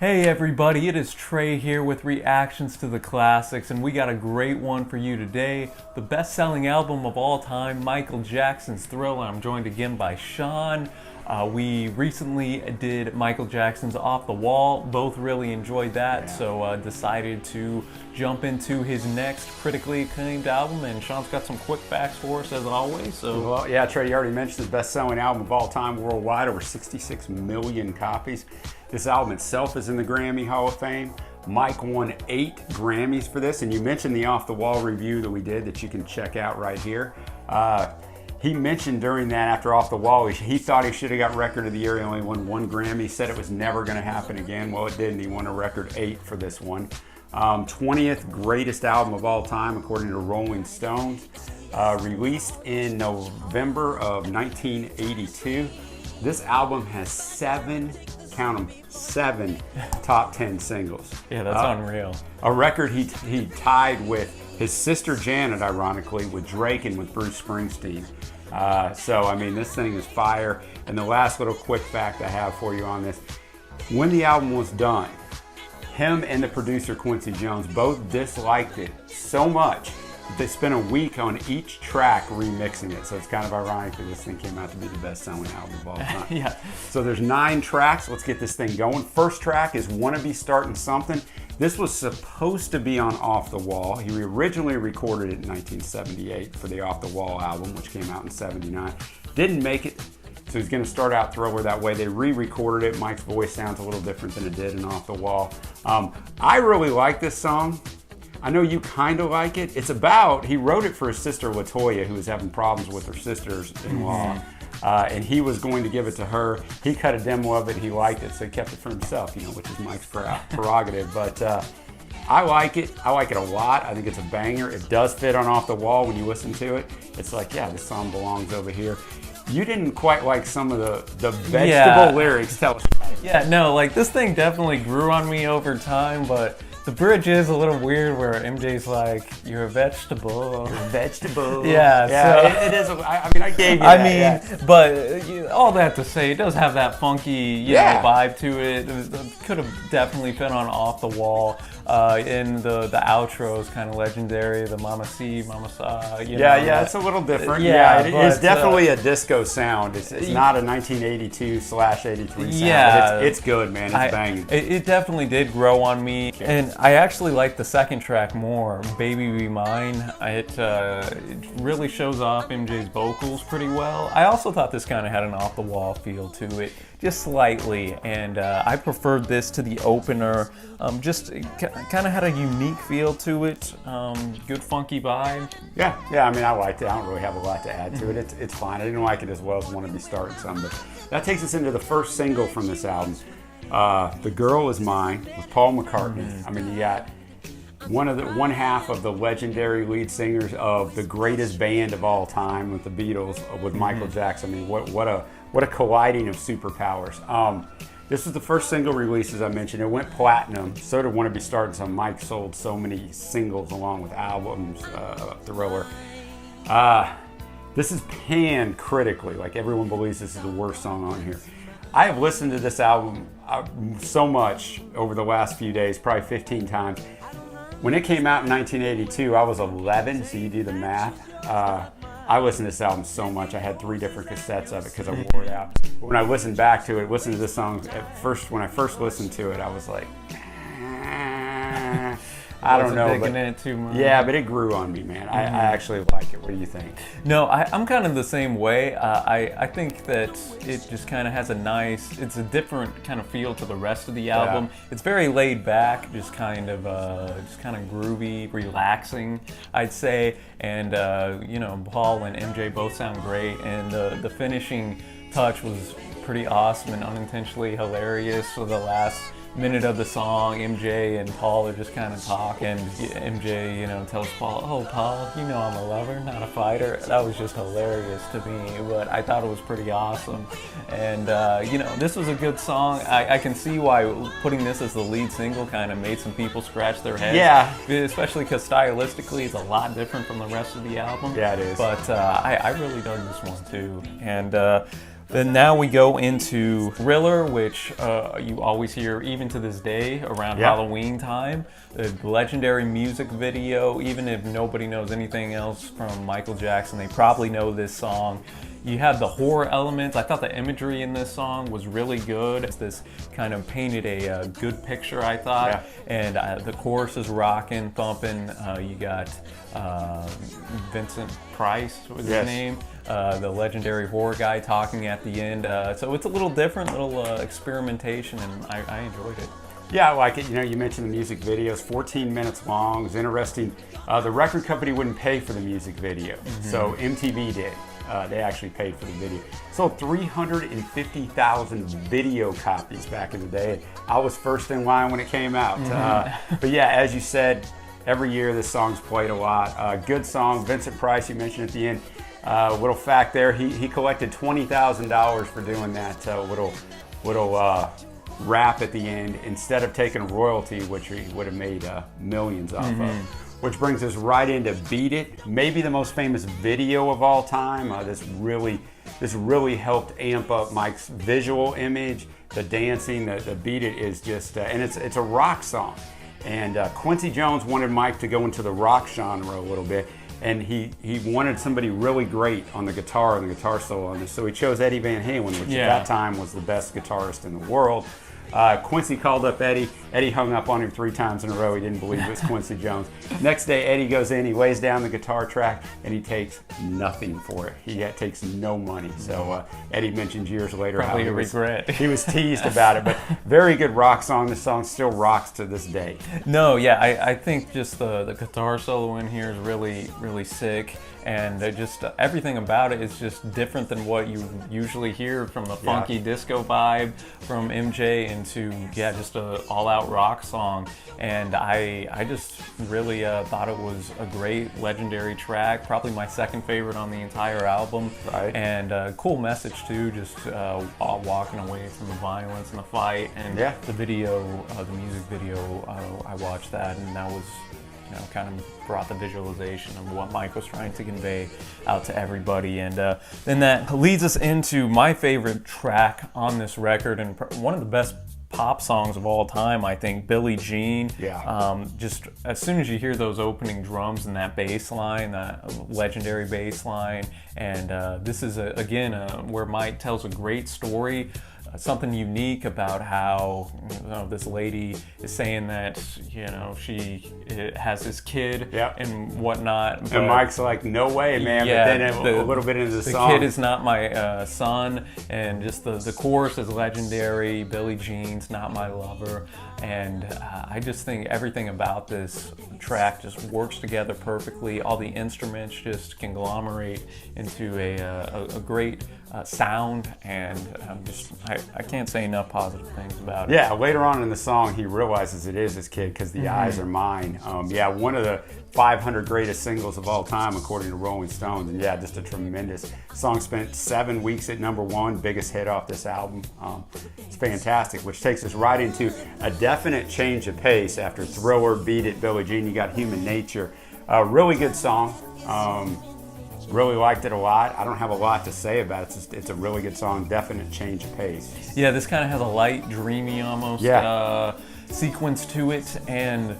Hey everybody, it is Trey here with reactions to the classics, and we got a great one for you today. The best-selling album of all time, Michael Jackson's Thriller. I'm joined again by Sean. We recently did Michael Jackson's Off the Wall. Both really enjoyed that, so decided to jump into his next critically acclaimed album, and Sean's got some quick facts for us as always. So, well, yeah, Trey, you already mentioned the best-selling album of all time worldwide, over 66 million copies. This album itself is in the Grammy Hall of Fame. Mike won 8 Grammys for this, and you mentioned the Off the Wall review that we did that you can check out right here. He mentioned during that, after Off the Wall, he thought he should have got Record of the Year. He only won 1 Grammy. He said it was never going to happen again. Well, it did, and he won a record 8 for this one. 20th greatest album of all time, according to Rolling Stones. Released in November of 1982. This album has 7 top 10 singles. Yeah, that's unreal. A record he tied with his sister Janet, ironically, with Drake and with Bruce Springsteen. So, I mean, this thing is fire. And the last little quick fact I have for you on this, when the album was done, him and the producer Quincy Jones both disliked it so much that they spent a week on each track remixing it. So it's kind of ironic that this thing came out to be the best-selling album of all time. Yeah. So there's 9 tracks. Let's get this thing going. First track is Wanna Be Startin Somethin. This was supposed to be on Off the Wall. He originally recorded it in 1978 for the Off the Wall album, which came out in '79. Didn't make it, so he's going to start out Thriller that way. They re-recorded it. Mike's voice sounds a little different than it did in Off the Wall. I really like this song. I know you kind of like it. It's about, he wrote it for his sister LaToya, who was having problems with her sister-in-law. And he was going to give it to her. He cut a demo of it. He liked it, so he kept it for himself, you know, which is Mike's prerogative. But I like it. I like it a lot. I think it's a banger. It does fit on Off the Wall when you listen to it. It's like, yeah, this song belongs over here. You didn't quite like some of the vegetable lyrics. Tell us. Yeah, no, like this thing definitely grew on me over time, but the bridge is a little weird where MJ's like, "You're a vegetable." You're a vegetable. Yeah, so, it is. I mean, I gave you that. Yeah. But all that to say, it does have that funky, you know, vibe to it. It could have definitely fit on Off the Wall. In the outro is kind of legendary. The Mama C, Mama Sa. Yeah, it's a little different. It is definitely a disco sound. It's not a 1982/83 sound. Yeah, it's good, man. It's banging. It definitely did grow on me, and I actually like the second track more, Baby Be Mine. It really shows off MJ's vocals pretty well. I also thought this kind of had an Off the Wall feel to it, just slightly, and I preferred this to the opener. Just kind of had a unique feel to it. Good funky vibe. Yeah. I mean, I liked it. I don't really have a lot to add to it. It's fine. I didn't like it as well as Wanna Be Startin Somethin. But that takes us into the first single from this album, "The Girl Is Mine" with Paul McCartney. I mean, you got one half of the legendary lead singers of the greatest band of all time with the Beatles, with Michael Jackson. I mean, what a colliding of superpowers. This was the first single release, as I mentioned. It went platinum. So did Wanna Be Startin Somethin. Mike sold so many singles along with albums, Thriller. This is panned critically. Like, everyone believes this is the worst song on here. I have listened to this album so much over the last few days, probably 15 times. When it came out in 1982, I was 11, so you do the math. I listened to this album so much. I had 3 different cassettes of it because I wore it out. But when I listened back to it, listened to this song at first, when I first listened to it, I was like, I don't know, but it too much. Yeah, but it grew on me, man. I actually like it. What do you think? No, I'm kind of the same way. I think that it just kind of has it's a different kind of feel to the rest of the album. Yeah. It's very laid back, just kind of groovy, relaxing, I'd say. And you know, Paul and MJ both sound great, and the finishing touch was pretty awesome and unintentionally hilarious. So the last minute of the song, MJ and Paul are just kind of talking. MJ, you know, tells Paul, "Oh, Paul, you know I'm a lover, not a fighter." That was just hilarious to me, but I thought it was pretty awesome. And, you know, this was a good song. I can see why putting this as the lead single kind of made some people scratch their heads. Yeah. Especially because stylistically it's a lot different from the rest of the album. Yeah, it is. But I really dug this one too. And Then now we go into Thriller, which you always hear even to this day around Halloween time. The legendary music video, even if nobody knows anything else from Michael Jackson, they probably know this song. You have the horror elements. I thought the imagery in this song was really good. This kind of painted a good picture, I thought. And the chorus is rocking, thumping. You got Vincent Price was his name, the legendary horror guy talking at the end. So it's a little different, little experimentation, and I enjoyed it. Yeah, I like it. You know, you mentioned the music videos, 14 minutes long. It's interesting. The record company wouldn't pay for the music video, so MTV did. They actually paid for the video. Sold 350,000 video copies back in the day. I was first in line when it came out. But yeah, as you said, every year this song's played a lot. Good song. Vincent Price, you mentioned at the end. Little fact there, he collected $20,000 for doing that little rap at the end instead of taking royalty, which he would have made millions off of. Which brings us right into Beat It, maybe the most famous video of all time. This really helped amp up Mike's visual image, the dancing, the Beat It is just, and it's a rock song. And Quincy Jones wanted Mike to go into the rock genre a little bit, and he wanted somebody really great on the guitar and the guitar solo on this. So he chose Eddie Van Halen, which at that time was the best guitarist in the world. Quincy called up Eddie. Eddie hung up on him 3 times in a row. He didn't believe it was Quincy Jones. Next day, Eddie goes in, he lays down the guitar track, and he takes nothing for it. He takes no money. So Eddie mentioned years later probably how he was teased about it. But very good rock song. This song still rocks to this day. No, yeah, I think just the guitar solo in here is really, really sick. And just everything about it is just different than what you usually hear from the funky disco vibe from MJ into just a all-out rock song. And I just really thought it was a great legendary track, probably my second favorite on the entire album. And cool message too, just walking away from the violence and the fight. And the video, the music video, I watched that, and that was, kind of brought the visualization of what Mike was trying to convey out to everybody. And then that leads us into my favorite track on this record, and one of the best pop songs of all time, I think, Billie Jean. Just as soon as you hear those opening drums and that bass line, that legendary bass line, and this is, again, where Mike tells a great story. Something unique about how this lady is saying that she has this kid and whatnot. But, and Mike's like, no way, man. But then a little bit into the song, the kid is not my son, and just the chorus is legendary. Billie Jean's not my lover, and I just think everything about this track just works together perfectly. All the instruments just conglomerate into a great sound, and I can't say enough positive things about it. Yeah, later on in the song, he realizes it is his kid because the eyes are mine. One of the 500 greatest singles of all time, according to Rolling Stones, and just a tremendous song. Spent 7 weeks at #1, biggest hit off this album. It's fantastic, which takes us right into a definite change of pace after Thriller, Beat It, Billie Jean. You got Human Nature, really good song. Really liked it a lot. I don't have a lot to say about it. It's a really good song. Definite change of pace. Yeah, this kind of has a light, dreamy almost sequence to it, and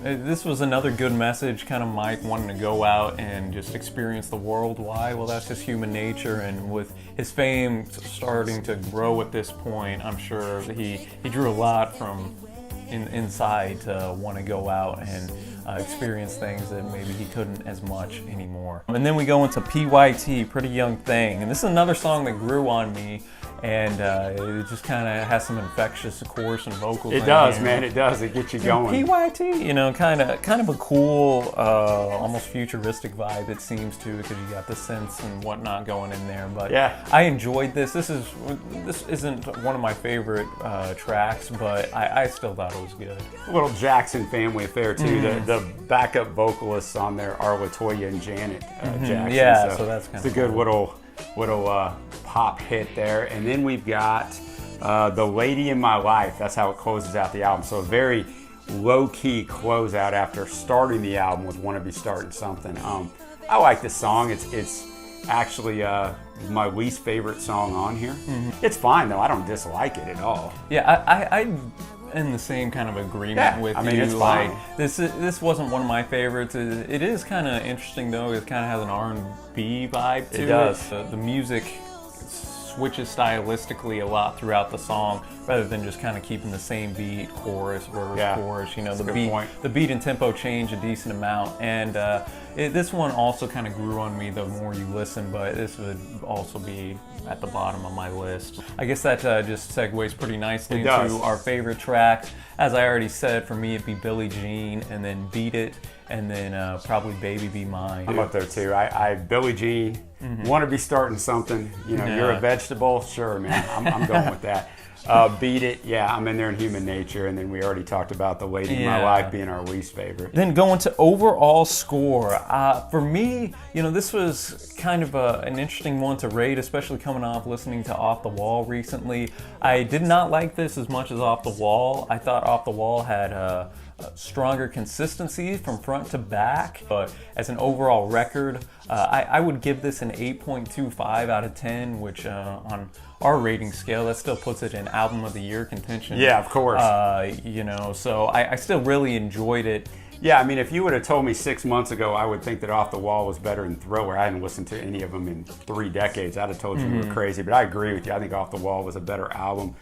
this was another good message. Kind of Mike wanting to go out and just experience the world. Why? Well, that's just human nature, and with his fame starting to grow at this point, I'm sure he drew a lot from inside to want to go out and experience things that maybe he couldn't as much anymore. And then we go into PYT, Pretty Young Thing, and this is another song that grew on me, and it just kind of has some infectious chorus and vocals. It does, man. It does. It gets you going. PYT, kind of a cool, almost futuristic vibe. It seems to, because you got the synths and whatnot going in there. But I enjoyed this. This isn't one of my favorite tracks, but I still thought it was good. A little Jackson family affair too. The backup vocalists on there are LaToya and Janet Jackson. Yeah, so that's kind of a good little pop hit there. And then we've got The Lady in My Life. That's how it closes out the album. So a very low-key closeout after starting the album with Wanna Be Startin Somethin. I like this song. It's actually my least favorite song on here. It's fine though. I don't dislike it at all. Yeah, I'm in the same kind of agreement with you. It's like fine. this wasn't one of my favorites. It is kind of interesting though. It kind of has an R&B vibe to it. It does. The music switches stylistically a lot throughout the song, rather than just kind of keeping the same beat, chorus, verse, chorus. You know, the beat and tempo change a decent amount, and this one also kind of grew on me the more you listen. But this would also be at the bottom of my list. I guess that just segues pretty nicely into our favorite track. As I already said, for me it'd be Billie Jean, and then Beat It, and then probably Baby Be Mine. I'm up there too. I Billie Jean, Wanna Be Startin Somethin. You know, You're a Vegetable. Sure, man. I'm going with that. Beat It, yeah, I'm in there in Human Nature, and then we already talked about The Lady of My Life being our least favorite. Then going to overall score, for me, you know, this was kind of an interesting one to rate, especially coming off listening to Off the Wall recently. I did not like this as much as Off the Wall. I thought Off the Wall had a stronger consistency from front to back, but as an overall record, I would give this an 8.25 out of 10, which on our rating scale, that still puts it in Album of the Year contention. Yeah, of course. You know, so I still really enjoyed it. Yeah, I mean, if you would have told me 6 months ago, I would think that Off the Wall was better than Thriller. I hadn't listened to any of them in 3 decades. I'd have told you you were crazy, but I agree with you. I think Off the Wall was a better album,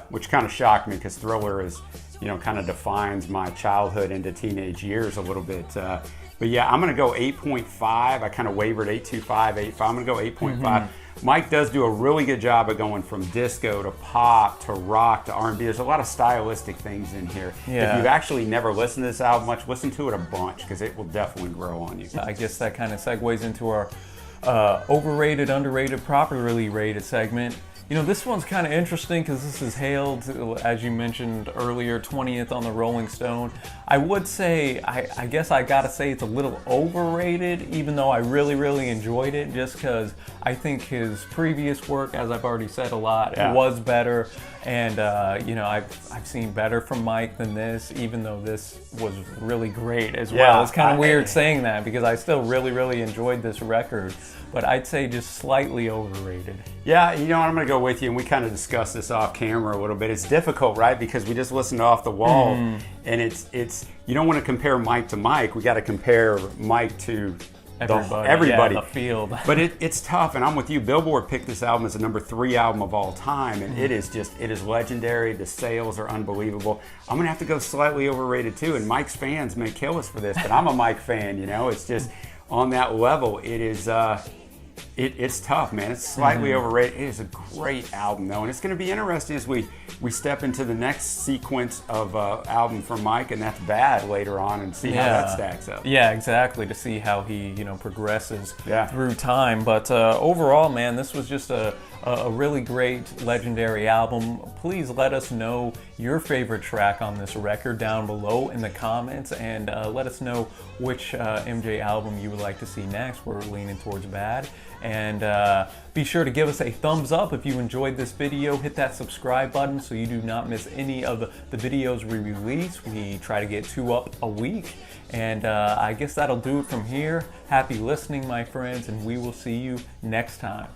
which kind of shocked me because Thriller is, you know, kind of defines my childhood into teenage years a little bit. But yeah, I'm going to go 8.5. I kind of wavered 8.25, 8.5. I'm going to go 8.5. Mike does do a really good job of going from disco to pop to rock to R&B. There's a lot of stylistic things in here. Yeah. If you've actually never listened to this album much, listen to it a bunch because it will definitely grow on you. I guess that kind of segues into our overrated, underrated, properly rated segment. You know, this one's kind of interesting because this is hailed, as you mentioned earlier, 20th on the Rolling Stone. I would say, I guess I gotta say it's a little overrated, even though I really, really enjoyed it, just because I think his previous work, as I've already said a lot, was better. And, you know, I've seen better from Mike than this, even though this was really great as well. It's kind of weird saying that because I still really, really enjoyed this record. But I'd say just slightly overrated. Yeah, you know, I'm going to go with you, and we kind of discussed this off camera a little bit. It's difficult, right? Because we just listened to Off the Wall, and it's you don't want to compare Mike to Mike. We got to compare Mike to everybody. Yeah, the field. But it's tough, and I'm with you. Billboard picked this album as the #3 album of all time, and it is legendary. The sales are unbelievable. I'm going to have to go slightly overrated too, and Mike's fans may kill us for this, but I'm a Mike fan, you know? It's just on that level, it is... It's tough, man. It's slightly overrated. It is a great album, though, and it's going to be interesting as we step into the next sequence of album from Mike, and that's Bad later on, and see how that stacks up. Yeah, exactly. To see how he, you know, progresses through time. But overall, man, this was just a really great, legendary album. Please let us know your favorite track on this record down below in the comments, and let us know which MJ album you would like to see next. We're leaning towards Bad. And be sure to give us a thumbs up if you enjoyed this video. Hit that subscribe button so you do not miss any of the videos we release. We try to get 2 up a week. And I guess that'll do it from here. Happy listening, my friends, and we will see you next time.